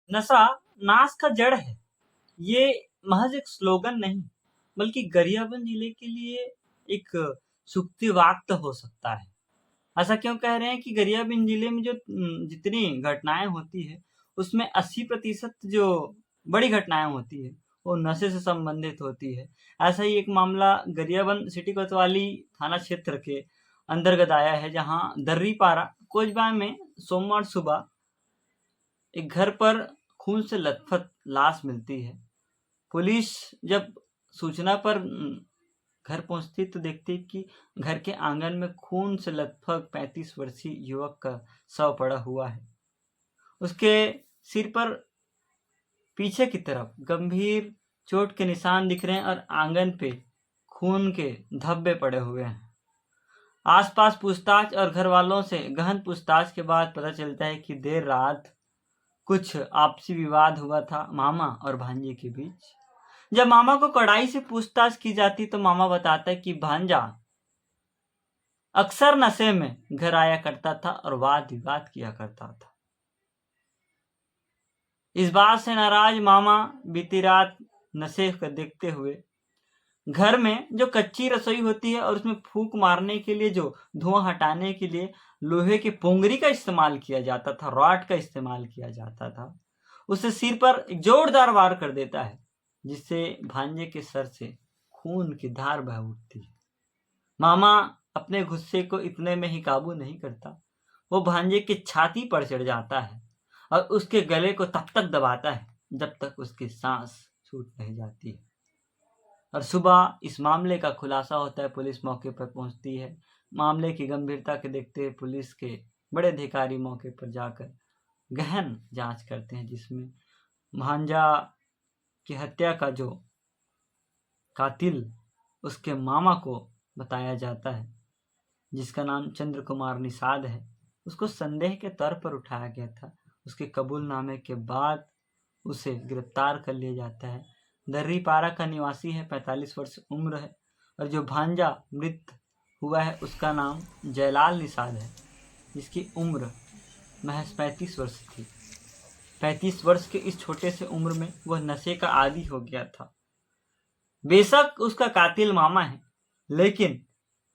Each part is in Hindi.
नशा नाश का जड़ है। ये महज एक स्लोगन नहीं, बल्कि गरियाबंद जिले के लिए एक सूक्तिवाक्य हो सकता है। ऐसा क्यों कह रहे हैं कि गरियाबंद जिले में जो जितनी घटनाएँ होती हैं, उसमें 80% जो बड़ी घटनाएँ होती हैं, वो नशे से संबंधित होती है। ऐसा ही एक मामला गरियाबंद सिटी कोतवाली थाना क्षेत्र के अंतर्गत आया है, जहाँ दर्रीपारा कोचबाय में सोमवार सुबह एक घर पर खून से लथपथ लाश मिलती है। पुलिस जब सूचना पर घर पहुंचती तो देखती कि घर के आंगन में खून से लथपथ 35 वर्षीय युवक का शव पड़ा हुआ है। उसके सिर पर पीछे की तरफ गंभीर चोट के निशान दिख रहे हैं और आंगन पे खून के धब्बे पड़े हुए हैं। आसपास पूछताछ और घर वालों से गहन पूछताछ के बाद पता चलता है कि देर रात कुछ आपसी विवाद हुआ था मामा और भांजे के बीच। जब मामा को कड़ाई से पूछताछ की जाती तो मामा बताता है कि भांजा अक्सर नशे में घर आया करता था और वाद विवाद किया करता था। इस बात से नाराज मामा बीती रात नशे को देखते हुए घर में जो कच्ची रसोई होती है और उसमें फूंक मारने के लिए जो धुआं हटाने के लिए लोहे की पोंगरी का इस्तेमाल किया जाता था, रॉड का इस्तेमाल किया जाता था, उसे सिर पर जोरदार वार कर देता है, जिससे भांजे के सर से खून की धार बह उठती है। मामा अपने गुस्से को इतने में ही काबू नहीं करता। वो भांजे की छाती पर चढ़ जाता है और उसके गले को तब तक दबाता है जब तक उसकी सांस छूट नहीं जाती है। और सुबह इस मामले का खुलासा होता है। पुलिस मौके पर पहुंचती है। मामले की गंभीरता के देखते हुए पुलिस के बड़े अधिकारी मौके पर जाकर गहन जांच करते हैं, जिसमें भांजा की हत्या का जो कातिल उसके मामा को बताया जाता है, जिसका नाम चंद्र कुमार निषाद है। उसको संदेह के तौर पर उठाया गया था। उसके कबूलनामे के बाद उसे गिरफ्तार कर लिया जाता है। दर्रीपारा का निवासी है, 45 वर्ष उम्र है। और जो भांजा मृत हुआ है उसका नाम जयलाल निषाद है, जिसकी उम्र महज 35 वर्ष थी। 35 वर्ष के इस छोटे से उम्र में वह नशे का आदी हो गया था। बेशक उसका कातिल मामा है, लेकिन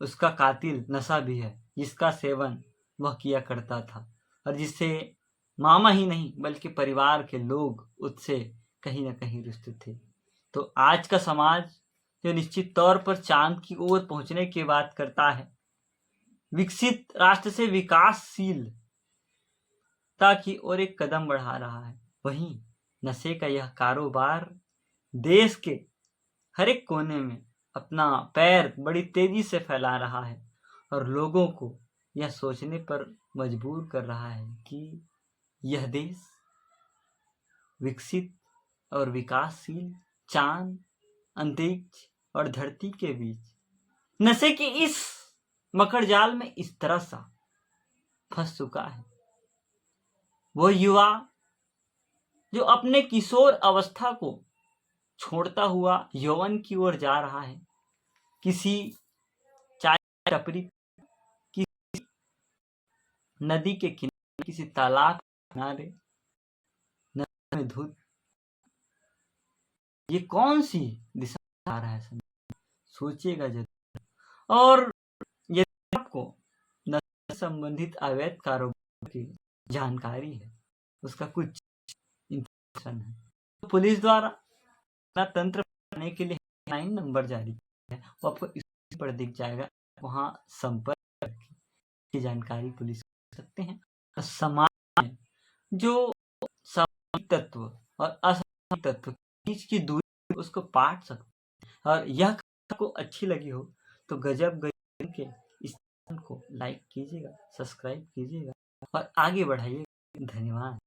उसका कातिल नशा भी है, जिसका सेवन वह किया करता था और जिससे मामा ही नहीं बल्कि परिवार के लोग उससे कहीं ना कहीं रुष्ट थे। तो आज का समाज जो निश्चित तौर पर चांद की ओर पहुंचने की बात करता है, विकसित राष्ट्र से विकासशील की ओर एक कदम बढ़ा रहा है, वहीं नशे का यह कारोबार देश के हर एक कोने में अपना पैर बड़ी तेजी से फैला रहा है और लोगों को यह सोचने पर मजबूर कर रहा है कि यह देश विकसित और विकासशील चांद, अंतरिक्ष और धरती के बीच नशे के इस मकड़जाल में इस तरह सा फंस चुका है। वो युवा जो अपने किशोर अवस्था को छोड़ता हुआ यौवन की ओर जा रहा है, किसी चाय टपरी, किसी नदी के किनारे, किसी तालाब के किनारे, नदी में धुत, ये कौन सी दिशा जा रहा है? सोचिएगा जरूर। और यदि आपको नशे संबंधित अवैध कारोबार की जानकारी है, उसका कुछ इंफॉर्मेशन है, तो पुलिस द्वारा तंत्र बनाने के लिए 9 नंबर जारी किया है, वो आपको इस पर दिख जाएगा। वहाँ संपर्क करके की जानकारी पुलिस कर सकते हैं। और समाज में जो सामाजिक तत्व और असामाजिक तत्व बीच की दूरी उसको पाट सकते हैं। और यह आपको अच्छी लगी हो तो गजब गजब के इस चैनल को लाइक कीजिएगा, सब्सक्राइब कीजिएगा और आगे बढ़ाइए। धन्यवाद।